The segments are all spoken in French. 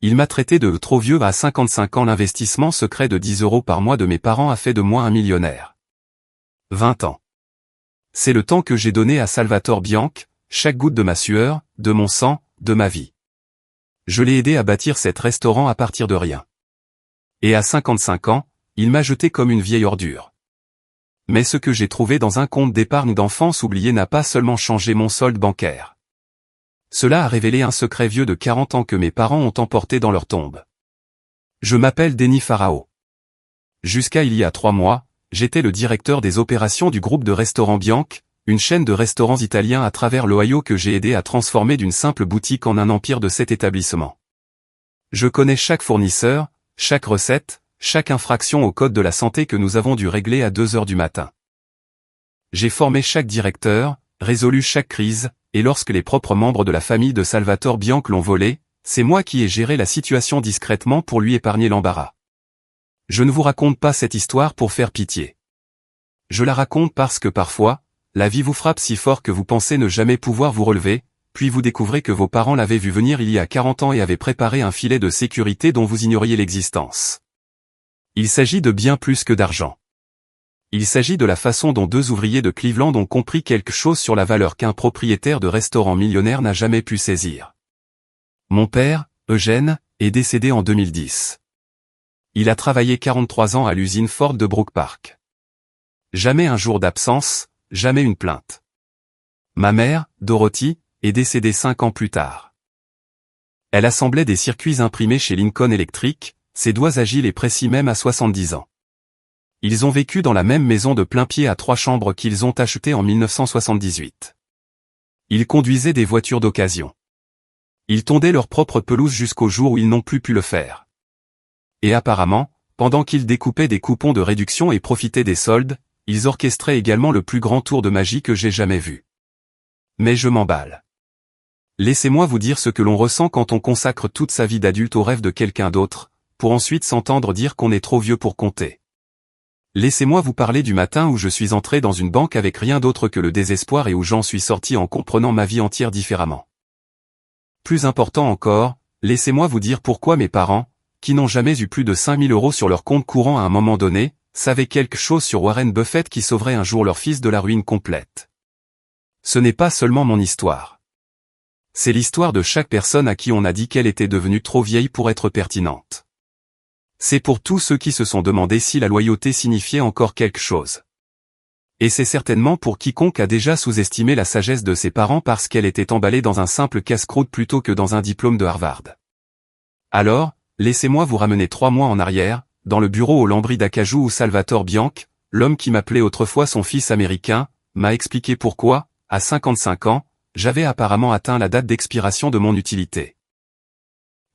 Il m'a traité de trop vieux à 55 ans. L'investissement secret de 10 € par mois de mes parents a fait de moi un millionnaire. 20 ans. C'est le temps que j'ai donné à Salvatore Bianchi, chaque goutte de ma sueur, de mon sang, de ma vie. Je l'ai aidé à bâtir cet restaurant à partir de rien. Et à 55 ans, il m'a jeté comme une vieille ordure. Mais ce que j'ai trouvé dans un compte d'épargne d'enfance oublié n'a pas seulement changé mon solde bancaire. Cela a révélé un secret vieux de 40 ans que mes parents ont emporté dans leur tombe. Je m'appelle Denis Farao. Jusqu'à il y a 3 mois, j'étais le directeur des opérations du groupe de restaurants Bianchi, une chaîne de restaurants italiens à travers l'Ohio que j'ai aidé à transformer d'une simple boutique en un empire de 7 établissements. Je connais chaque fournisseur, chaque recette, chaque infraction au code de la santé que nous avons dû régler à 2 heures du matin. J'ai formé chaque directeur, résolu chaque crise, et lorsque les propres membres de la famille de Salvatore Bianchi l'ont volé, c'est moi qui ai géré la situation discrètement pour lui épargner l'embarras. Je ne vous raconte pas cette histoire pour faire pitié. Je la raconte parce que parfois, la vie vous frappe si fort que vous pensez ne jamais pouvoir vous relever, puis vous découvrez que vos parents l'avaient vu venir il y a 40 ans et avaient préparé un filet de sécurité dont vous ignoriez l'existence. Il s'agit de bien plus que d'argent. Il s'agit de la façon dont 2 ouvriers de Cleveland ont compris quelque chose sur la valeur qu'un propriétaire de restaurant millionnaire n'a jamais pu saisir. Mon père, Eugène, est décédé en 2010. Il a travaillé 43 ans à l'usine Ford de Brook Park. Jamais un jour d'absence, jamais une plainte. Ma mère, Dorothy, est décédée 5 ans plus tard. Elle assemblait des circuits imprimés chez Lincoln Electric, ses doigts agiles et précis même à 70 ans. Ils ont vécu dans la même maison de plain-pied à 3 chambres qu'ils ont achetée en 1978. Ils conduisaient des voitures d'occasion. Ils tondaient leur propre pelouse jusqu'au jour où ils n'ont plus pu le faire. Et apparemment, pendant qu'ils découpaient des coupons de réduction et profitaient des soldes, ils orchestraient également le plus grand tour de magie que j'ai jamais vu. Mais je m'emballe. Laissez-moi vous dire ce que l'on ressent quand on consacre toute sa vie d'adulte au rêve de quelqu'un d'autre, pour ensuite s'entendre dire qu'on est trop vieux pour compter. Laissez-moi vous parler du matin où je suis entré dans une banque avec rien d'autre que le désespoir et où j'en suis sorti en comprenant ma vie entière différemment. Plus important encore, laissez-moi vous dire pourquoi mes parents, qui n'ont jamais eu plus de 5 000 € sur leur compte courant à un moment donné, savaient quelque chose sur Warren Buffett qui sauverait un jour leur fils de la ruine complète. Ce n'est pas seulement mon histoire. C'est l'histoire de chaque personne à qui on a dit qu'elle était devenue trop vieille pour être pertinente. C'est pour tous ceux qui se sont demandé si la loyauté signifiait encore quelque chose. Et c'est certainement pour quiconque a déjà sous-estimé la sagesse de ses parents parce qu'elle était emballée dans un simple casse-croûte plutôt que dans un diplôme de Harvard. Alors, laissez-moi vous ramener 3 mois en arrière, dans le bureau au Lambris d'Acajou où Salvatore Bianchi, l'homme qui m'appelait autrefois son fils américain, m'a expliqué pourquoi, à 55 ans, j'avais apparemment atteint la date d'expiration de mon utilité.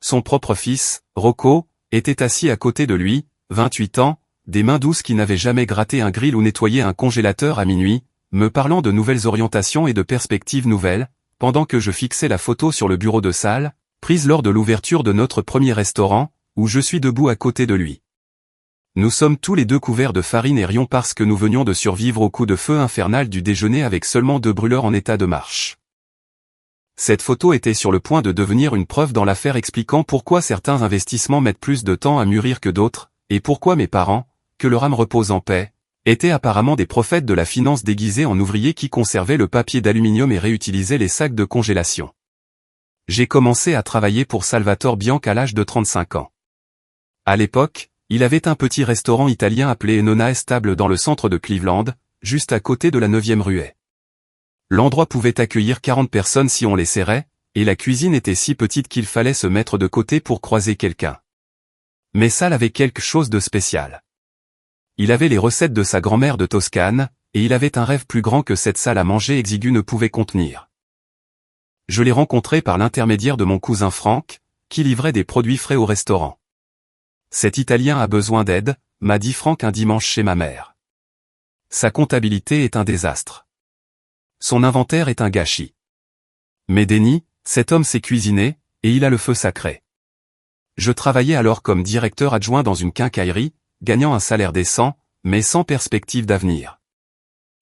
Son propre fils, Rocco, était assis à côté de lui, 28 ans, des mains douces qui n'avaient jamais gratté un grill ou nettoyé un congélateur à minuit, me parlant de nouvelles orientations et de perspectives nouvelles, pendant que je fixais la photo sur le bureau de salle, prise lors de l'ouverture de notre premier restaurant, où je suis debout à côté de lui. Nous sommes tous les deux couverts de farine et rions parce que nous venions de survivre au coup de feu infernal du déjeuner avec seulement 2 brûleurs en état de marche. Cette photo était sur le point de devenir une preuve dans l'affaire expliquant pourquoi certains investissements mettent plus de temps à mûrir que d'autres, et pourquoi mes parents, que leur âme repose en paix, étaient apparemment des prophètes de la finance déguisés en ouvriers qui conservaient le papier d'aluminium et réutilisaient les sacs de congélation. J'ai commencé à travailler pour Salvatore Bianchi à l'âge de 35 ans. À l'époque, il avait un petit restaurant italien appelé Nonna Estable dans le centre de Cleveland, juste à côté de la 9e ruée. L'endroit pouvait accueillir 40 personnes si on les serrait, et la cuisine était si petite qu'il fallait se mettre de côté pour croiser quelqu'un. Mais ça avait quelque chose de spécial. Il avait les recettes de sa grand-mère de Toscane, et il avait un rêve plus grand que cette salle à manger exiguë ne pouvait contenir. Je l'ai rencontré par l'intermédiaire de mon cousin Franck, qui livrait des produits frais au restaurant. Cet Italien a besoin d'aide, m'a dit Franck un dimanche chez ma mère. Sa comptabilité est un désastre. Son inventaire est un gâchis. Mais Denis, cet homme sait cuisiner, et il a le feu sacré. Je travaillais alors comme directeur adjoint dans une quincaillerie, gagnant un salaire décent, mais sans perspective d'avenir.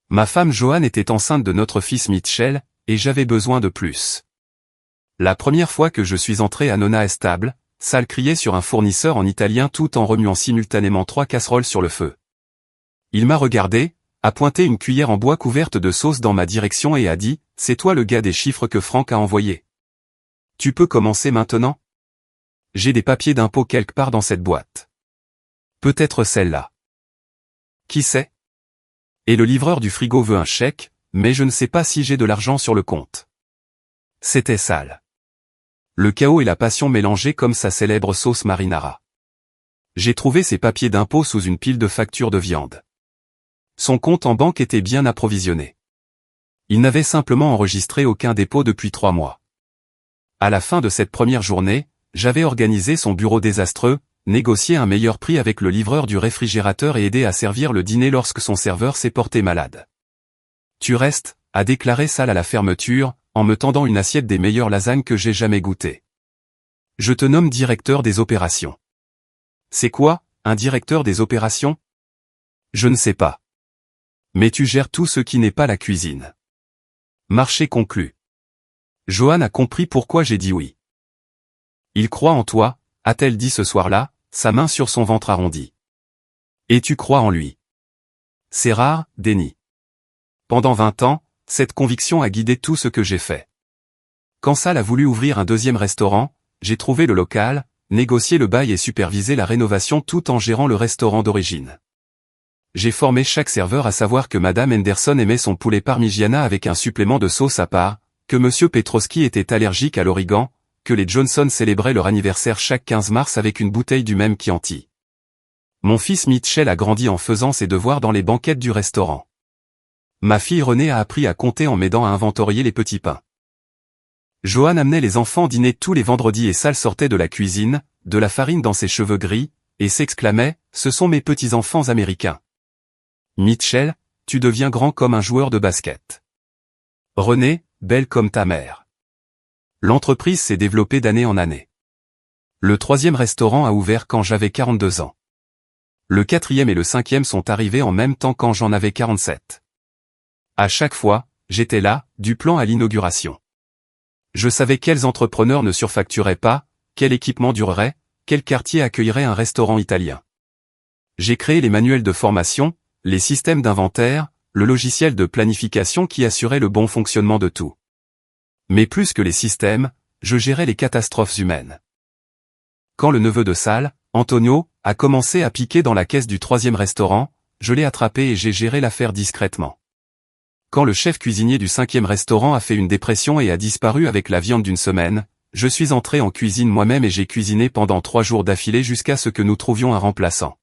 Ma femme Joanne était enceinte de notre fils Mitchell, et j'avais besoin de plus. La première fois que je suis entré à Nonna Estable, Sal criait sur un fournisseur en italien tout en remuant simultanément 3 casseroles sur le feu. Il m'a regardé, a pointé une cuillère en bois couverte de sauce dans ma direction et a dit « C'est toi le gars des chiffres que Franck a envoyé. Tu peux commencer maintenant ? J'ai des papiers d'impôt quelque part dans cette boîte. Peut-être celle-là. Qui sait ? Et le livreur du frigo veut un chèque, mais je ne sais pas si j'ai de l'argent sur le compte. » C'était Sal. Le chaos et la passion mélangés comme sa célèbre sauce marinara. J'ai trouvé ses papiers d'impôt sous une pile de factures de viande. Son compte en banque était bien approvisionné. Il n'avait simplement enregistré aucun dépôt depuis 3 mois. À la fin de cette première journée, j'avais organisé son bureau désastreux, négocié un meilleur prix avec le livreur du réfrigérateur et aidé à servir le dîner lorsque son serveur s'est porté malade. « Tu restes », a déclaré Sal à la fermeture, en me tendant une assiette des meilleures lasagnes que j'ai jamais goûtées. « Je te nomme directeur des opérations. » C'est quoi, un directeur des opérations ? Je ne sais pas. Mais tu gères tout ce qui n'est pas la cuisine. Marché conclu. Johan a compris pourquoi j'ai dit oui. Il croit en toi, a-t-elle dit ce soir-là, sa main sur son ventre arrondi. Et tu crois en lui. C'est rare, Denis. Pendant 20 ans, cette conviction a guidé tout ce que j'ai fait. Quand Sal a voulu ouvrir un deuxième restaurant, j'ai trouvé le local, négocié le bail et supervisé la rénovation tout en gérant le restaurant d'origine. J'ai formé chaque serveur à savoir que Madame Henderson aimait son poulet parmigiana avec un supplément de sauce à part, que Monsieur Petrowski était allergique à l'origan, que les Johnson célébraient leur anniversaire chaque 15 mars avec une bouteille du même Chianti. Mon fils Mitchell a grandi en faisant ses devoirs dans les banquettes du restaurant. Ma fille Renée a appris à compter en m'aidant à inventorier les petits pains. Johan amenait les enfants dîner tous les vendredis et Sal sortait de la cuisine, de la farine dans ses cheveux gris, et s'exclamait « Ce sont mes petits-enfants américains. » Mitchell, tu deviens grand comme un joueur de basket. Renée, belle comme ta mère. L'entreprise s'est développée d'année en année. Le 3e restaurant a ouvert quand j'avais 42 ans. Le 4e et le 5e sont arrivés en même temps quand j'en avais 47. À chaque fois, j'étais là, du plan à l'inauguration. Je savais quels entrepreneurs ne surfacturaient pas, quel équipement durerait, quel quartier accueillerait un restaurant italien. J'ai créé les manuels de formation, les systèmes d'inventaire, le logiciel de planification qui assurait le bon fonctionnement de tout. Mais plus que les systèmes, je gérais les catastrophes humaines. Quand le neveu de Sal, Antonio, a commencé à piquer dans la caisse du 3e restaurant, je l'ai attrapé et j'ai géré l'affaire discrètement. Quand le chef cuisinier du 5e restaurant a fait une dépression et a disparu avec la viande d'une semaine, je suis entré en cuisine moi-même et j'ai cuisiné pendant 3 jours d'affilée jusqu'à ce que nous trouvions un remplaçant.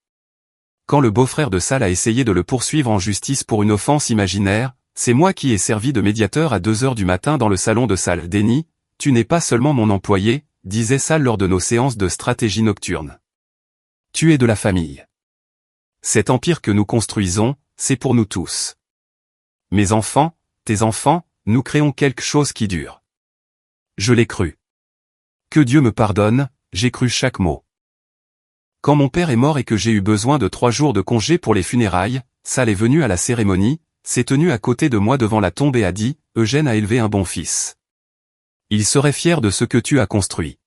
Quand le beau-frère de Sal a essayé de le poursuivre en justice pour une offense imaginaire, c'est moi qui ai servi de médiateur à 2 heures du matin dans le salon de Sal. Denis, tu n'es pas seulement mon employé, disait Sal lors de nos séances de stratégie nocturne. Tu es de la famille. Cet empire que nous construisons, c'est pour nous tous. Mes enfants, tes enfants, nous créons quelque chose qui dure. Je l'ai cru. Que Dieu me pardonne, j'ai cru chaque mot. Quand mon père est mort et que j'ai eu besoin de 3 jours de congé pour les funérailles, Sal est venu à la cérémonie, s'est tenu à côté de moi devant la tombe et a dit « Eugène a élevé un bon fils. Il serait fier de ce que tu as construit. »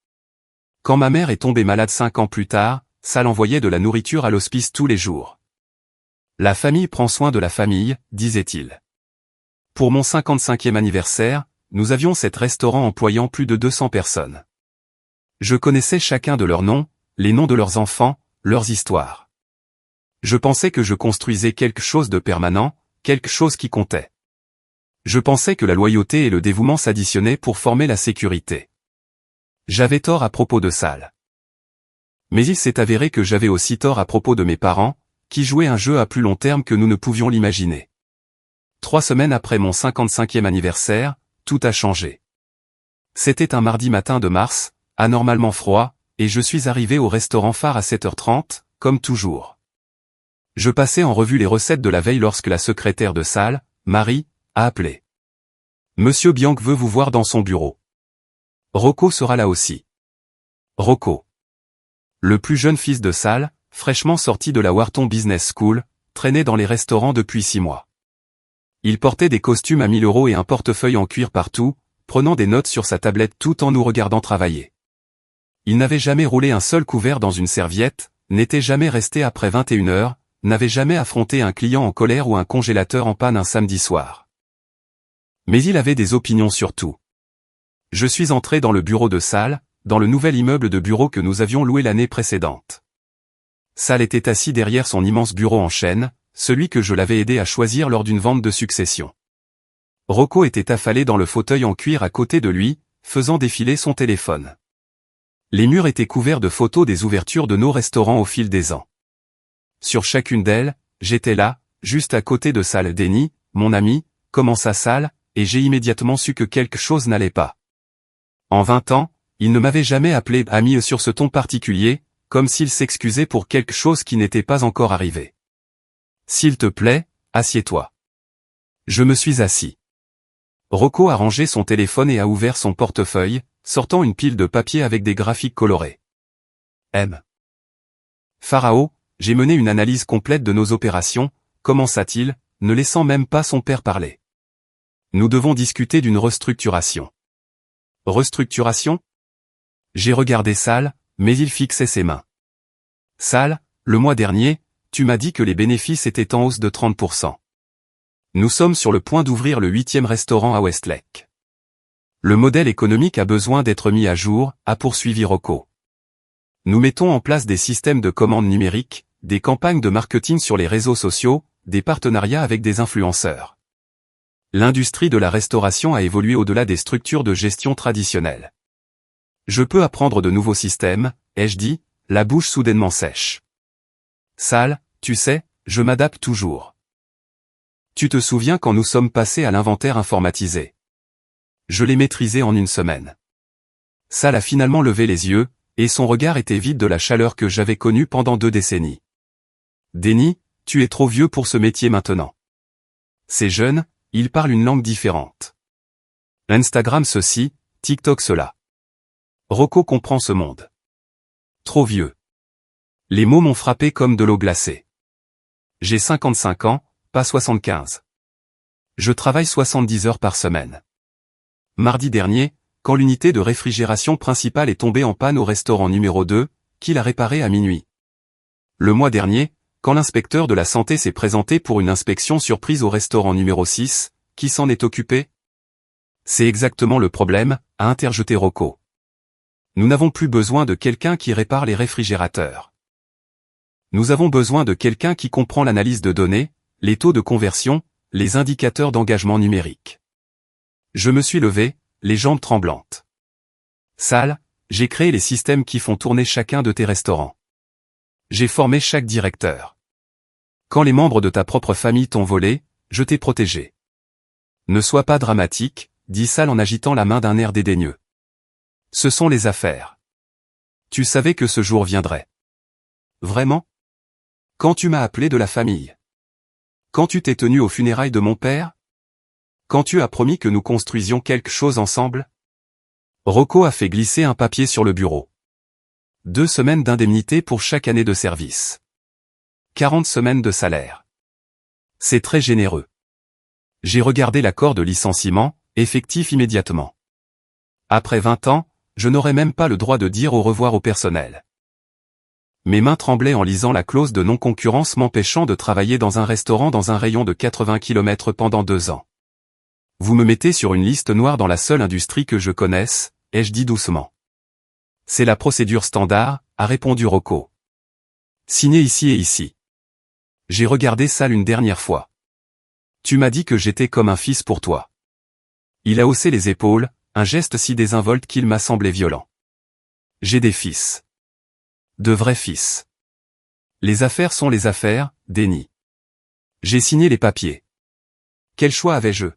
Quand ma mère est tombée malade 5 ans plus tard, Sal envoyait de la nourriture à l'hospice tous les jours. La famille prend soin de la famille, disait-il. Pour mon 55e anniversaire, nous avions cet restaurant employant plus de 200 personnes. Je connaissais chacun de leurs noms, les noms de leurs enfants, leurs histoires. Je pensais que je construisais quelque chose de permanent, quelque chose qui comptait. Je pensais que la loyauté et le dévouement s'additionnaient pour former la sécurité. J'avais tort à propos de Sal. Mais il s'est avéré que j'avais aussi tort à propos de mes parents, qui jouaient un jeu à plus long terme que nous ne pouvions l'imaginer. 3 semaines après mon 55e anniversaire, tout a changé. C'était un mardi matin de mars, anormalement froid, et je suis arrivé au restaurant phare à 7h30, comme toujours. Je passais en revue les recettes de la veille lorsque la secrétaire de Sal, Marie, a appelé. Monsieur Bianc veut vous voir dans son bureau. Rocco sera là aussi. Rocco. Le plus jeune fils de Sal, fraîchement sorti de la Wharton Business School, traînait dans les restaurants depuis 6 mois. Il portait des costumes à 1000 € et un portefeuille en cuir partout, prenant des notes sur sa tablette tout en nous regardant travailler. Il n'avait jamais roulé un seul couvert dans une serviette, n'était jamais resté après 21 heures, n'avait jamais affronté un client en colère ou un congélateur en panne un samedi soir. Mais il avait des opinions sur tout. Je suis entré dans le bureau de Sal, dans le nouvel immeuble de bureau que nous avions loué l'année précédente. Sal était assis derrière son immense bureau en chêne, celui que je l'avais aidé à choisir lors d'une vente de succession. Rocco était affalé dans le fauteuil en cuir à côté de lui, faisant défiler son téléphone. Les murs étaient couverts de photos des ouvertures de nos restaurants au fil des ans. Sur chacune d'elles, j'étais là, juste à côté de Sal. Denny, mon ami, commença Sal, et j'ai immédiatement su que quelque chose n'allait pas. En 20 ans, il ne m'avait jamais appelé ami sur ce ton particulier, comme s'il s'excusait pour quelque chose qui n'était pas encore arrivé. S'il te plaît, assieds-toi. Je me suis assis. Rocco a rangé son téléphone et a ouvert son portefeuille, sortant une pile de papier avec des graphiques colorés. M. Pharao, j'ai mené une analyse complète de nos opérations, commença-t-il, ne laissant même pas son père parler. Nous devons discuter d'une restructuration. Restructuration? J'ai regardé Sal, mais il fixait ses mains. Sal, le mois dernier, tu m'as dit que les bénéfices étaient en hausse de 30%. Nous sommes sur le point d'ouvrir le 8e restaurant à Westlake. Le modèle économique a besoin d'être mis à jour, a poursuivi Rocco. Nous mettons en place des systèmes de commande numériques, des campagnes de marketing sur les réseaux sociaux, des partenariats avec des influenceurs. L'industrie de la restauration a évolué au-delà des structures de gestion traditionnelles. Je peux apprendre de nouveaux systèmes, ai-je dit, la bouche soudainement sèche. Sal, tu sais, je m'adapte toujours. Tu te souviens quand nous sommes passés à l'inventaire informatisé? Je l'ai maîtrisé en une semaine. Sal a finalement levé les yeux, et son regard était vide de la chaleur que j'avais connue pendant 2 décennies. Denny, tu es trop vieux pour ce métier maintenant. C'est jeune, il parle une langue différente. Instagram ceci, TikTok cela. Rocco comprend ce monde. Trop vieux. Les mots m'ont frappé comme de l'eau glacée. J'ai 55 ans, pas 75. Je travaille 70 heures par semaine. Mardi dernier, quand l'unité de réfrigération principale est tombée en panne au restaurant numéro 2, qui l'a réparée à minuit. Le mois dernier, quand l'inspecteur de la santé s'est présenté pour une inspection surprise au restaurant numéro 6, qui s'en est occupé? C'est exactement le problème, a interjeté Rocco. Nous n'avons plus besoin de quelqu'un qui répare les réfrigérateurs. Nous avons besoin de quelqu'un qui comprend l'analyse de données, les taux de conversion, les indicateurs d'engagement numérique. Je me suis levé, les jambes tremblantes. Sal, j'ai créé les systèmes qui font tourner chacun de tes restaurants. J'ai formé chaque directeur. Quand les membres de ta propre famille t'ont volé, je t'ai protégé. Ne sois pas dramatique, dit Sal en agitant la main d'un air dédaigneux. Ce sont les affaires. Tu savais que ce jour viendrait. Vraiment? Quand tu m'as appelé de la famille? Quand tu t'es tenu aux funérailles de mon père? Quand tu as promis que nous construisions quelque chose ensemble? Rocco a fait glisser un papier sur le bureau. 2 semaines d'indemnité pour chaque année de service. 40 semaines de salaire. C'est très généreux. J'ai regardé l'accord de licenciement, effectif immédiatement. Après 20 ans, je n'aurais même pas le droit de dire au revoir au personnel. Mes mains tremblaient en lisant la clause de non-concurrence m'empêchant de travailler dans un restaurant dans un rayon de 80 km pendant 2 ans. Vous me mettez sur une liste noire dans la seule industrie que je connaisse, ai-je dit doucement. C'est la procédure standard, a répondu Rocco. Signez ici et ici. J'ai regardé Sal une dernière fois. Tu m'as dit que j'étais comme un fils pour toi. Il a haussé les épaules, un geste si désinvolte qu'il m'a semblé violent. J'ai des fils. De vrais fils. Les affaires sont les affaires, Denny. J'ai signé les papiers. Quel choix avais-je?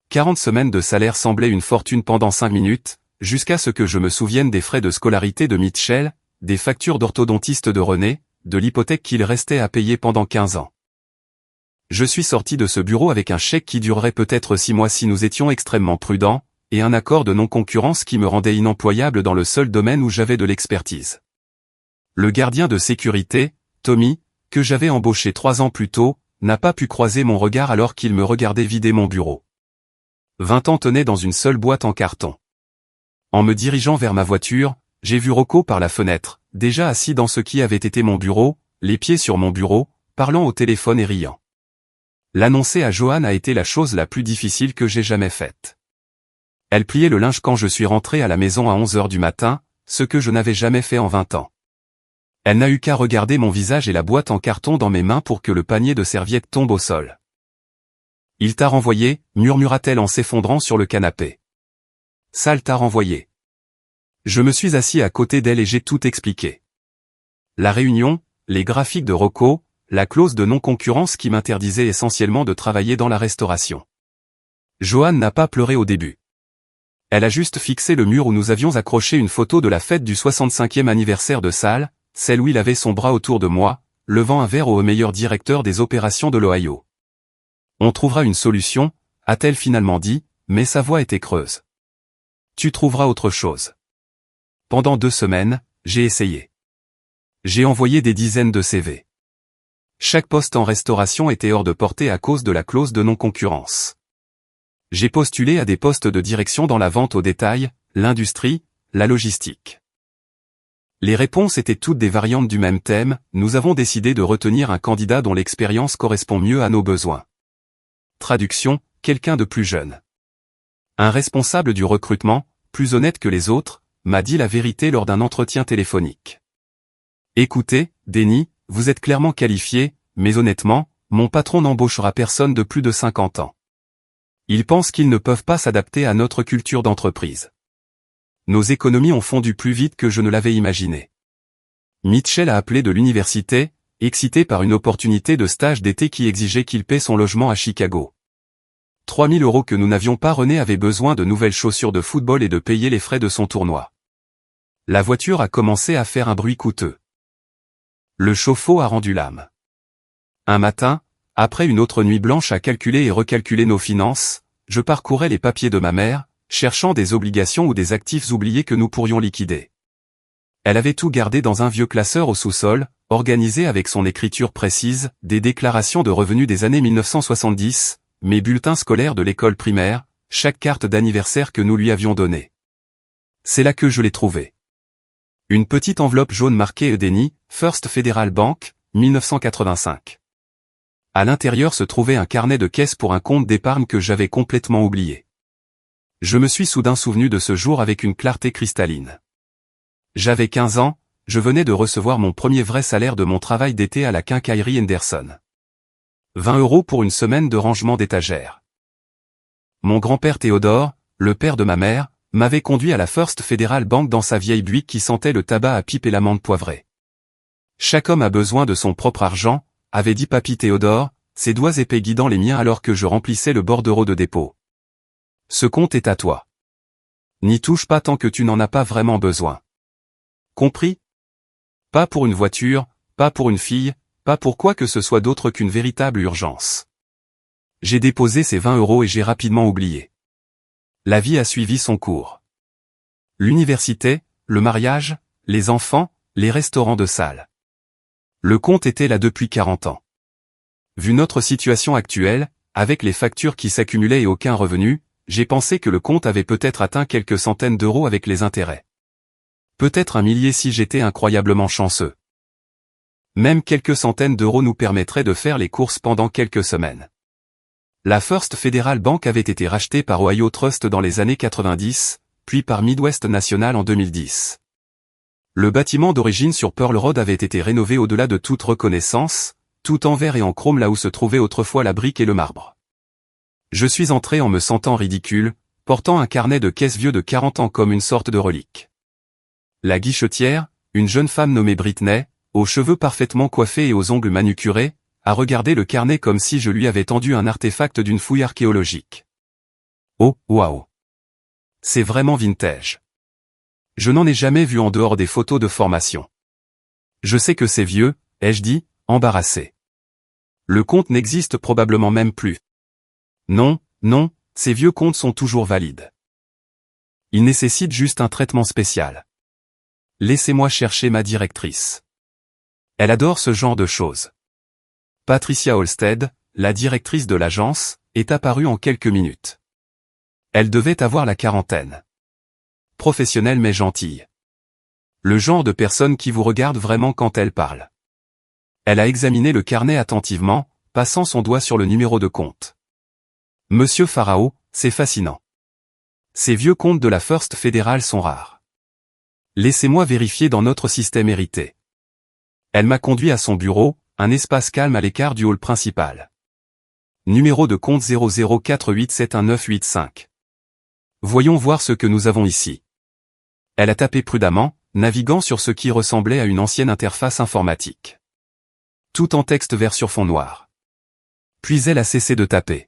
40 semaines de salaire semblaient une fortune pendant 5 minutes, jusqu'à ce que je me souvienne des frais de scolarité de Mitchell, des factures d'orthodontiste de René, de l'hypothèque qu'il restait à payer pendant 15 ans. Je suis sorti de ce bureau avec un chèque qui durerait peut-être 6 mois si nous étions extrêmement prudents, et un accord de non-concurrence qui me rendait inemployable dans le seul domaine où j'avais de l'expertise. Le gardien de sécurité, Tommy, que j'avais embauché 3 ans plus tôt, n'a pas pu croiser mon regard alors qu'il me regardait vider mon bureau. 20 ans tenaient dans une seule boîte en carton. En me dirigeant vers ma voiture, j'ai vu Rocco par la fenêtre, déjà assis dans ce qui avait été mon bureau, les pieds sur mon bureau, parlant au téléphone et riant. L'annoncer à Joanne a été la chose la plus difficile que j'ai jamais faite. Elle pliait le linge quand je suis rentré à la maison à 11 heures du matin, ce que je n'avais jamais fait en 20 ans. Elle n'a eu qu'à regarder mon visage et la boîte en carton dans mes mains pour que le panier de serviettes tombe au sol. « Il t'a renvoyé » murmura-t-elle en s'effondrant sur le canapé. « Sale t'a renvoyé. » Je me suis assis à côté d'elle et j'ai tout expliqué. La réunion, les graphiques de Rocco, la clause de non-concurrence qui m'interdisait essentiellement de travailler dans la restauration. Joanne n'a pas pleuré au début. Elle a juste fixé le mur où nous avions accroché une photo de la fête du 65e anniversaire de Sal, celle où il avait son bras autour de moi, levant un verre au meilleur directeur des opérations de l'Ohio. On trouvera une solution, a-t-elle finalement dit, mais sa voix était creuse. Tu trouveras autre chose. Pendant 2 semaines, j'ai essayé. J'ai envoyé des dizaines de CV. Chaque poste en restauration était hors de portée à cause de la clause de non-concurrence. J'ai postulé à des postes de direction dans la vente au détail, l'industrie, la logistique. Les réponses étaient toutes des variantes du même thème, nous avons décidé de retenir un candidat dont l'expérience correspond mieux à nos besoins. Traduction, quelqu'un de plus jeune. Un responsable du recrutement, plus honnête que les autres, m'a dit la vérité lors d'un entretien téléphonique. Écoutez, Denny, vous êtes clairement qualifié, mais honnêtement, mon patron n'embauchera personne de plus de 50 ans. Ils pensent qu'ils ne peuvent pas s'adapter à notre culture d'entreprise. Nos économies ont fondu plus vite que je ne l'avais imaginé. Mitchell a appelé de l'université, excité par une opportunité de stage d'été qui exigeait qu'il paie son logement à Chicago. 3 000 € que nous n'avions pas. René avait besoin de nouvelles chaussures de football et de payer les frais de son tournoi. La voiture a commencé à faire un bruit coûteux. Le chauffe-eau a rendu l'âme. Un matin, après une autre nuit blanche à calculer et recalculer nos finances, je parcourais les papiers de ma mère, cherchant des obligations ou des actifs oubliés que nous pourrions liquider. Elle avait tout gardé dans un vieux classeur au sous-sol, organisé avec son écriture précise, des déclarations de revenus des années 1970, mes bulletins scolaires de l'école primaire, chaque carte d'anniversaire que nous lui avions donnée. C'est là que je l'ai trouvée. Une petite enveloppe jaune marquée Edenny, First Federal Bank, 1985. À l'intérieur se trouvait un carnet de caisse pour un compte d'épargne que j'avais complètement oublié. Je me suis soudain souvenu de ce jour avec une clarté cristalline. J'avais 15 ans, je venais de recevoir mon premier vrai salaire de mon travail d'été à la quincaillerie Henderson. 20 € pour une semaine de rangement d'étagères. Mon grand-père Théodore, le père de ma mère, m'avait conduit à la First Federal Bank dans sa vieille Buick qui sentait le tabac à pipe et l'amande poivrée. Chaque homme a besoin de son propre argent, avait dit papy Théodore, ses doigts épais guidant les miens alors que je remplissais le bordereau de dépôt. Ce compte est à toi. N'y touche pas tant que tu n'en as pas vraiment besoin. Compris? Pas pour une voiture, pas pour une fille, pas pour quoi que ce soit d'autre qu'une véritable urgence. J'ai déposé ces 20 € et j'ai rapidement oublié. La vie a suivi son cours. L'université, le mariage, les enfants, les restaurants de salle. Le compte était là depuis 40 ans. Vu notre situation actuelle, avec les factures qui s'accumulaient et aucun revenu, j'ai pensé que le compte avait peut-être atteint quelques centaines d'euros avec les intérêts. Peut-être 1 millier si j'étais incroyablement chanceux. Même quelques centaines d'euros nous permettraient de faire les courses pendant quelques semaines. La First Federal Bank avait été rachetée par Ohio Trust dans les années 90, puis par Midwest National en 2010. Le bâtiment d'origine sur Pearl Road avait été rénové au-delà de toute reconnaissance, tout en verre et en chrome là où se trouvait autrefois la brique et le marbre. Je suis entré en me sentant ridicule, portant un carnet de caisse vieux de 40 ans comme une sorte de relique. La guichetière, une jeune femme nommée Britney, aux cheveux parfaitement coiffés et aux ongles manucurés, a regardé le carnet comme si je lui avais tendu un artefact d'une fouille archéologique. Oh, waouh! C'est vraiment vintage. Je n'en ai jamais vu en dehors des photos de formation. Je sais que c'est vieux, ai-je dit, embarrassé. Le compte n'existe probablement même plus. Non, non, ces vieux comptes sont toujours valides. Ils nécessitent juste un traitement spécial. Laissez-moi chercher ma directrice. Elle adore ce genre de choses. Patricia Holstead, la directrice de l'agence, est apparue en quelques minutes. Elle devait avoir la quarantaine. Professionnelle mais gentille. Le genre de personne qui vous regarde vraiment quand elle parle. Elle a examiné le carnet attentivement, passant son doigt sur le numéro de compte. Monsieur Pharaon, c'est fascinant. Ces vieux comptes de la First Fédérale sont rares. Laissez-moi vérifier dans notre système hérité. Elle m'a conduit à son bureau, un espace calme à l'écart du hall principal. Numéro de compte 00487195. Voyons voir ce que nous avons ici. Elle a tapé prudemment, naviguant sur ce qui ressemblait à une ancienne interface informatique. Tout en texte vert sur fond noir. Puis elle a cessé de taper.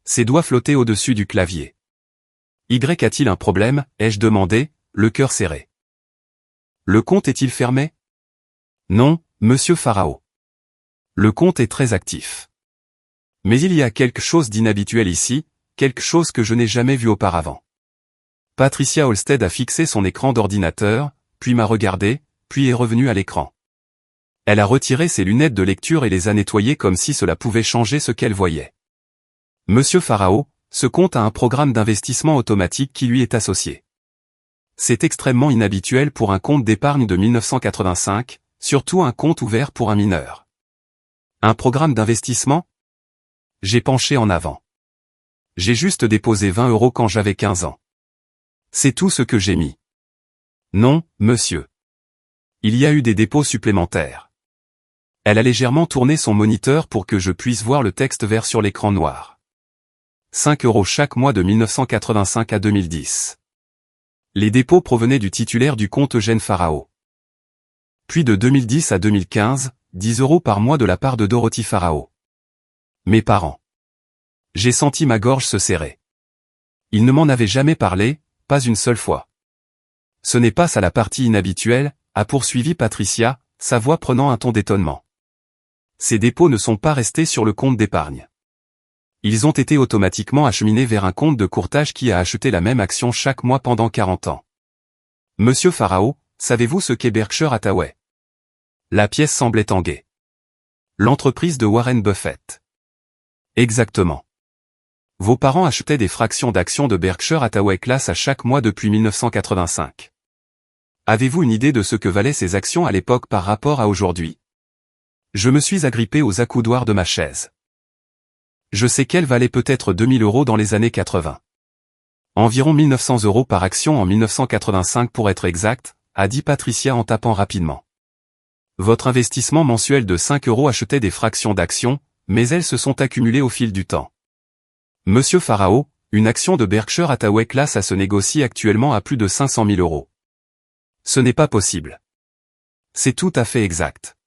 Ses doigts flottaient au-dessus du clavier. Y a-t-il un problème, ai-je demandé, le cœur serré. Le compte est-il fermé? Non, monsieur Pharaon. Le compte est très actif. Mais il y a quelque chose d'inhabituel ici, quelque chose que je n'ai jamais vu auparavant. Patricia Holstead a fixé son écran d'ordinateur, puis m'a regardé, puis est revenue à l'écran. Elle a retiré ses lunettes de lecture et les a nettoyées comme si cela pouvait changer ce qu'elle voyait. Monsieur Pharaon, ce compte a un programme d'investissement automatique qui lui est associé. C'est extrêmement inhabituel pour un compte d'épargne de 1985, surtout un compte ouvert pour un mineur. Un programme d'investissement? J'ai penché en avant. J'ai juste déposé 20 € quand j'avais 15 ans. C'est tout ce que j'ai mis. Non, monsieur. Il y a eu des dépôts supplémentaires. Elle a légèrement tourné son moniteur pour que je puisse voir le texte vert sur l'écran noir. 5 € chaque mois de 1985 à 2010. Les dépôts provenaient du titulaire du compte Eugène Pharaon. Puis de 2010 à 2015, 10 € par mois de la part de Dorothy Pharaon. Mes parents. J'ai senti ma gorge se serrer. Ils ne m'en avaient jamais parlé, pas une seule fois. Ce n'est pas ça la partie inhabituelle, a poursuivi Patricia, sa voix prenant un ton d'étonnement. Ces dépôts ne sont pas restés sur le compte d'épargne. Ils ont été automatiquement acheminés vers un compte de courtage qui a acheté la même action chaque mois pendant 40 ans. Monsieur Pharaon, savez-vous ce qu'est Berkshire Hathaway? La pièce semblait tanguer. L'entreprise de Warren Buffett. Exactement. Vos parents achetaient des fractions d'actions de Berkshire Hathaway Class à chaque mois depuis 1985. Avez-vous une idée de ce que valaient ces actions à l'époque par rapport à aujourd'hui? Je me suis agrippé aux accoudoirs de ma chaise. Je sais qu'elles valaient peut-être 2000 € dans les années 80. Environ 1900 € par action en 1985 pour être exact, a dit Patricia en tapant rapidement. Votre investissement mensuel de 5 € achetait des fractions d'actions, mais elles se sont accumulées au fil du temps. Monsieur Pharaon, une action de Berkshire Hathaway Class se négocie actuellement à plus de 500 000 €. Ce n'est pas possible. C'est tout à fait exact.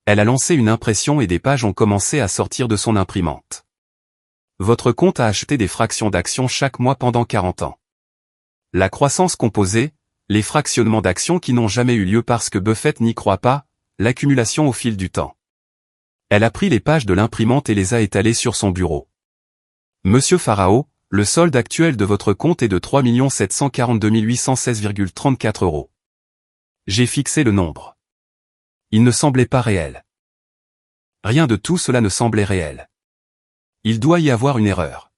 Elle a lancé une impression et des pages ont commencé à sortir de son imprimante. Votre compte a acheté des fractions d'actions chaque mois pendant 40 ans. La croissance composée, les fractionnements d'actions qui n'ont jamais eu lieu parce que Buffett n'y croit pas, l'accumulation au fil du temps. Elle a pris les pages de l'imprimante et les a étalées sur son bureau. Monsieur Pharaon, le solde actuel de votre compte est de 3 742 816,34 €. J'ai fixé le nombre. Il ne semblait pas réel. Rien de tout cela ne semblait réel. Il doit y avoir une erreur.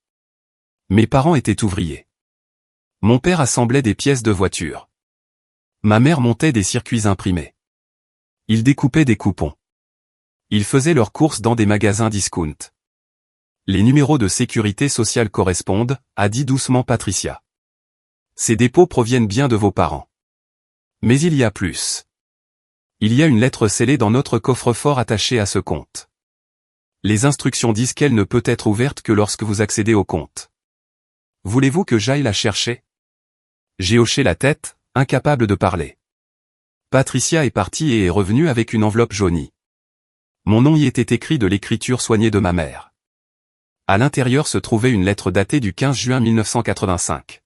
Mes parents étaient ouvriers. Mon père assemblait des pièces de voiture. Ma mère montait des circuits imprimés. Ils découpaient des coupons. Ils faisaient leurs courses dans des magasins discount. Les numéros de sécurité sociale correspondent, a dit doucement Patricia. Ces dépôts proviennent bien de vos parents. Mais il y a plus. Il y a une lettre scellée dans notre coffre-fort attaché à ce compte. Les instructions disent qu'elle ne peut être ouverte que lorsque vous accédez au compte. Voulez-vous que j'aille la chercher? J'ai hoché la tête, incapable de parler. Patricia est partie et est revenue avec une enveloppe jaunie. Mon nom y était écrit de l'écriture soignée de ma mère. À l'intérieur se trouvait une lettre datée du 15 juin 1985.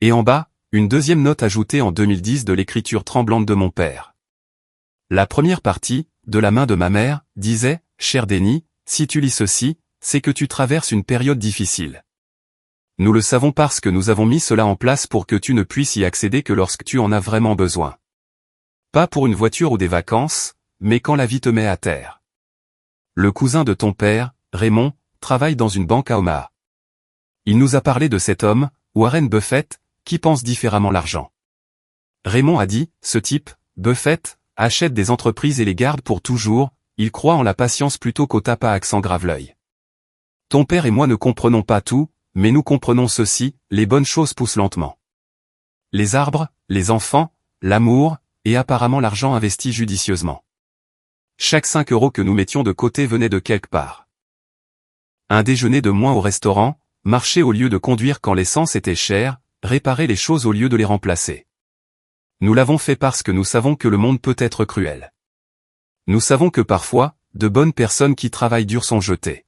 Et en bas, une deuxième note ajoutée en 2010 de l'écriture tremblante de mon père. La première partie, de la main de ma mère, disait « Cher Denis, si tu lis ceci, c'est que tu traverses une période difficile. Nous le savons parce que nous avons mis cela en place pour que tu ne puisses y accéder que lorsque tu en as vraiment besoin. Pas pour une voiture ou des vacances, mais quand la vie te met à terre. Le cousin de ton père, Raymond, travaille dans une banque à Omaha. Il nous a parlé de cet homme, Warren Buffett, qui pense différemment l'argent. Raymond a dit, ce type, Buffett, achète des entreprises et les garde pour toujours, il croit en la patience plutôt qu'au tape à accent grave l'œil. Ton père et moi ne comprenons pas tout, mais nous comprenons ceci, les bonnes choses poussent lentement. Les arbres, les enfants, l'amour, et apparemment l'argent investi judicieusement. Chaque 5 € que nous mettions de côté venait de quelque part. Un déjeuner de moins au restaurant, marcher au lieu de conduire quand l'essence était chère, réparer les choses au lieu de les remplacer. Nous l'avons fait parce que nous savons que le monde peut être cruel. Nous savons que parfois, de bonnes personnes qui travaillent dur sont jetées.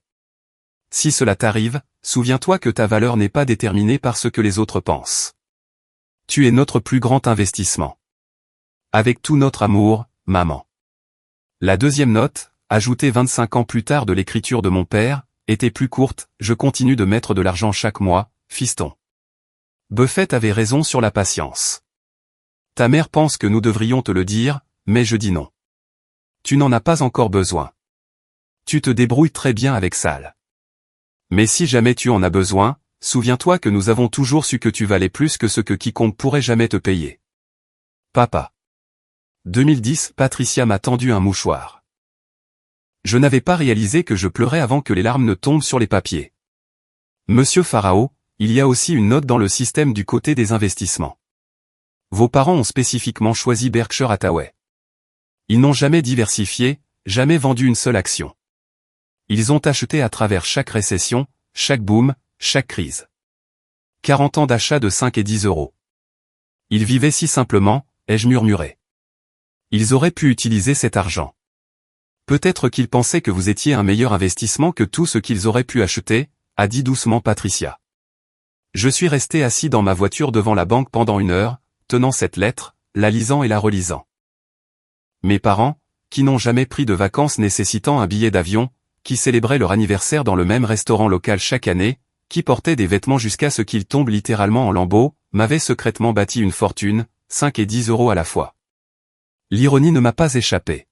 Si cela t'arrive, souviens-toi que ta valeur n'est pas déterminée par ce que les autres pensent. Tu es notre plus grand investissement. Avec tout notre amour, maman. La deuxième note, ajoutée 25 ans plus tard de l'écriture de mon père, était plus courte, je continue de mettre de l'argent chaque mois, fiston. Buffett avait raison sur la patience. Ta mère pense que nous devrions te le dire, mais je dis non. Tu n'en as pas encore besoin. Tu te débrouilles très bien avec Sal. Mais si jamais tu en as besoin, souviens-toi que nous avons toujours su que tu valais plus que ce que quiconque pourrait jamais te payer. Papa. 2010, Patricia m'a tendu un mouchoir. Je n'avais pas réalisé que je pleurais avant que les larmes ne tombent sur les papiers. Monsieur Farao, il y a aussi une note dans le système du côté des investissements. Vos parents ont spécifiquement choisi Berkshire Hathaway. Ils n'ont jamais diversifié, jamais vendu une seule action. Ils ont acheté à travers chaque récession, chaque boom, chaque crise. 40 ans d'achat de 5 et 10 €. Ils vivaient si simplement, ai-je murmuré. Ils auraient pu utiliser cet argent. Peut-être qu'ils pensaient que vous étiez un meilleur investissement que tout ce qu'ils auraient pu acheter, a dit doucement Patricia. Je suis resté assis dans ma voiture devant la banque pendant 1 heure, tenant cette lettre, la lisant et la relisant. Mes parents, qui n'ont jamais pris de vacances nécessitant un billet d'avion, qui célébraient leur anniversaire dans le même restaurant local chaque année, qui portaient des vêtements jusqu'à ce qu'ils tombent littéralement en lambeaux, m'avaient secrètement bâti une fortune, 5 et 10 € à la fois. L'ironie ne m'a pas échappé.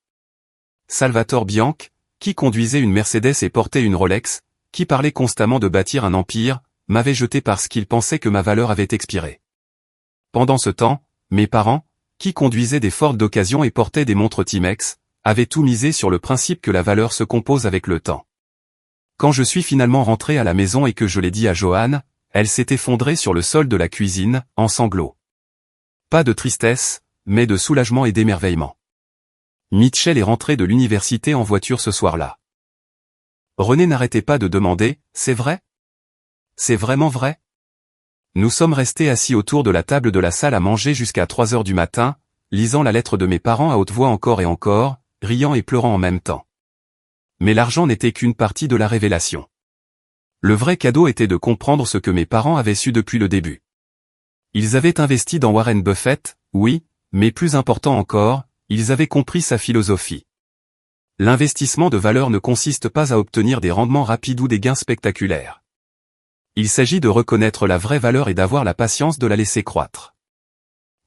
Salvatore Bianchi, qui conduisait une Mercedes et portait une Rolex, qui parlait constamment de bâtir un empire, m'avait jeté parce qu'il pensait que ma valeur avait expiré. Pendant ce temps, mes parents, qui conduisaient des Ford d'occasion et portaient des montres Timex, avaient tout misé sur le principe que la valeur se compose avec le temps. Quand je suis finalement rentré à la maison et que je l'ai dit à Joanne, elle s'est effondrée sur le sol de la cuisine, en sanglots. Pas de tristesse, mais de soulagement et d'émerveillement. Mitchell est rentré de l'université en voiture ce soir-là. René n'arrêtait pas de demander, c'est vrai? C'est vraiment vrai? Nous sommes restés assis autour de la table de la salle à manger jusqu'à 3 heures du matin, lisant la lettre de mes parents à haute voix encore et encore, riant et pleurant en même temps. Mais l'argent n'était qu'une partie de la révélation. Le vrai cadeau était de comprendre ce que mes parents avaient su depuis le début. Ils avaient investi dans Warren Buffett, oui, mais plus important encore, ils avaient compris sa philosophie. L'investissement de valeur ne consiste pas à obtenir des rendements rapides ou des gains spectaculaires. Il s'agit de reconnaître la vraie valeur et d'avoir la patience de la laisser croître.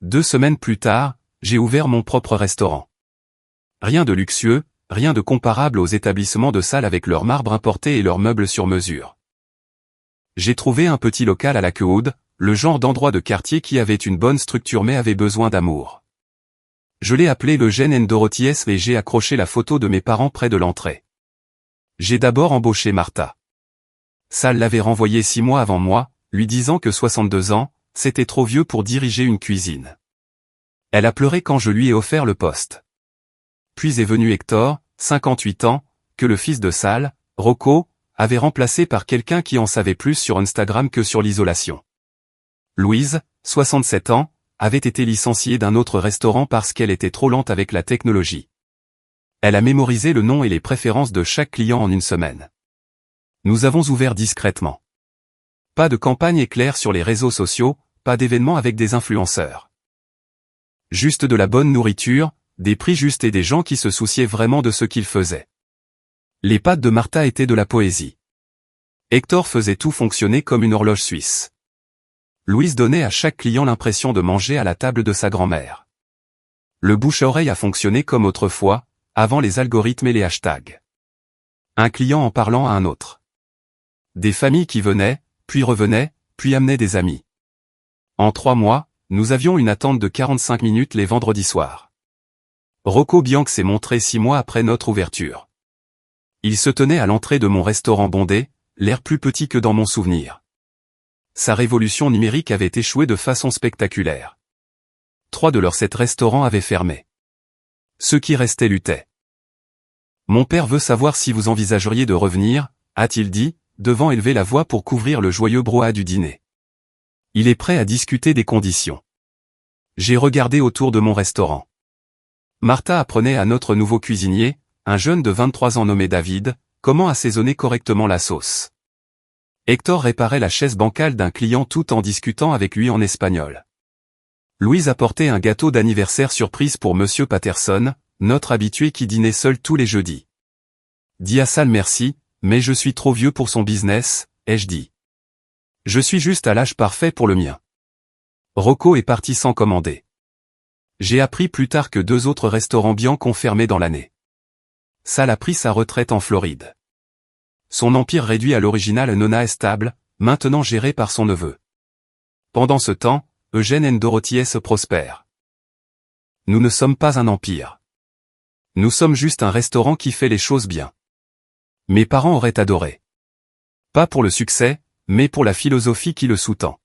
2 semaines plus tard, j'ai ouvert mon propre restaurant. Rien de luxueux, rien de comparable aux établissements de salle avec leurs marbres importés et leurs meubles sur mesure. J'ai trouvé un petit local à la Queude, le genre d'endroit de quartier qui avait une bonne structure mais avait besoin d'amour. Je l'ai appelé le Eugène and Dorothy S et j'ai accroché la photo de mes parents près de l'entrée. J'ai d'abord embauché Martha. Sal l'avait renvoyé 6 mois avant moi, lui disant que 62 ans, c'était trop vieux pour diriger une cuisine. Elle a pleuré quand je lui ai offert le poste. Puis est venu Hector, 58 ans, que le fils de Sal, Rocco, avait remplacé par quelqu'un qui en savait plus sur Instagram que sur l'isolation. Louise, 67 ans, avait été licenciée d'un autre restaurant parce qu'elle était trop lente avec la technologie. Elle a mémorisé le nom et les préférences de chaque client en 1 semaine. Nous avons ouvert discrètement. Pas de campagne éclair sur les réseaux sociaux, pas d'événements avec des influenceurs. Juste de la bonne nourriture, des prix justes et des gens qui se souciaient vraiment de ce qu'ils faisaient. Les pâtes de Martha étaient de la poésie. Hector faisait tout fonctionner comme une horloge suisse. Louise donnait à chaque client l'impression de manger à la table de sa grand-mère. Le bouche-à-oreille a fonctionné comme autrefois, avant les algorithmes et les hashtags. Un client en parlant à un autre. Des familles qui venaient, puis revenaient, puis amenaient des amis. En 3 mois, nous avions une attente de 45 minutes les vendredis soirs. Rocco Bianchi s'est montré 6 mois après notre ouverture. Il se tenait à l'entrée de mon restaurant bondé, l'air plus petit que dans mon souvenir. Sa révolution numérique avait échoué de façon spectaculaire. 3 de leurs 7 restaurants avaient fermé. Ceux qui restaient luttaient. Mon père veut savoir si vous envisageriez de revenir, a-t-il dit, devant élever la voix pour couvrir le joyeux brouhaha du dîner. Il est prêt à discuter des conditions. J'ai regardé autour de mon restaurant. Martha apprenait à notre nouveau cuisinier, un jeune de 23 ans nommé David, comment assaisonner correctement la sauce. Hector réparait la chaise bancale d'un client tout en discutant avec lui en espagnol. Louise apportait un gâteau d'anniversaire surprise pour Monsieur Patterson, notre habitué qui dînait seul tous les jeudis. Dis à Sal merci, mais je suis trop vieux pour son business, ai-je dit. Je suis juste à l'âge parfait pour le mien. Rocco est parti sans commander. J'ai appris plus tard que 2 autres restaurants Bianchi ont fermé dans l'année. Sal a pris sa retraite en Floride. Son empire réduit à l'original Nona est stable, maintenant géré par son neveu. Pendant ce temps, Eugène et Dorothy se prospèrent. Nous ne sommes pas un empire. Nous sommes juste un restaurant qui fait les choses bien. Mes parents auraient adoré. Pas pour le succès, mais pour la philosophie qui le sous-tend.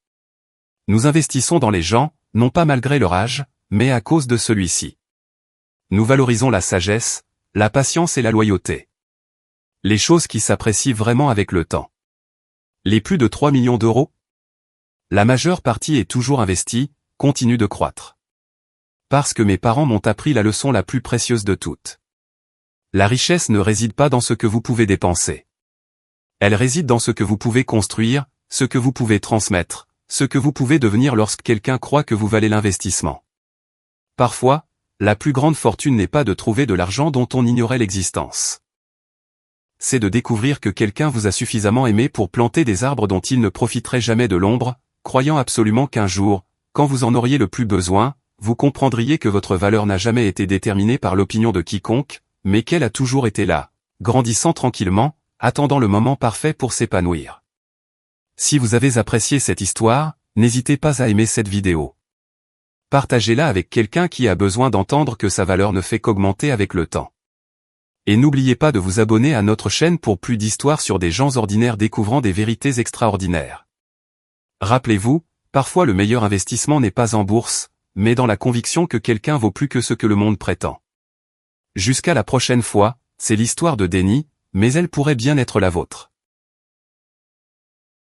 Nous investissons dans les gens, non pas malgré leur âge, mais à cause de celui-ci. Nous valorisons la sagesse, la patience et la loyauté. Les choses qui s'apprécient vraiment avec le temps. Les plus de 3 millions d'euros? La majeure partie est toujours investie, continue de croître. Parce que mes parents m'ont appris la leçon la plus précieuse de toutes. La richesse ne réside pas dans ce que vous pouvez dépenser. Elle réside dans ce que vous pouvez construire, ce que vous pouvez transmettre, ce que vous pouvez devenir lorsque quelqu'un croit que vous valez l'investissement. Parfois, la plus grande fortune n'est pas de trouver de l'argent dont on ignorait l'existence. C'est de découvrir que quelqu'un vous a suffisamment aimé pour planter des arbres dont il ne profiterait jamais de l'ombre, croyant absolument qu'un jour, quand vous en auriez le plus besoin, vous comprendriez que votre valeur n'a jamais été déterminée par l'opinion de quiconque, mais qu'elle a toujours été là, grandissant tranquillement, attendant le moment parfait pour s'épanouir. Si vous avez apprécié cette histoire, n'hésitez pas à aimer cette vidéo. Partagez-la avec quelqu'un qui a besoin d'entendre que sa valeur ne fait qu'augmenter avec le temps. Et n'oubliez pas de vous abonner à notre chaîne pour plus d'histoires sur des gens ordinaires découvrant des vérités extraordinaires. Rappelez-vous, parfois le meilleur investissement n'est pas en bourse, mais dans la conviction que quelqu'un vaut plus que ce que le monde prétend. Jusqu'à la prochaine fois, c'est l'histoire de Denny, mais elle pourrait bien être la vôtre.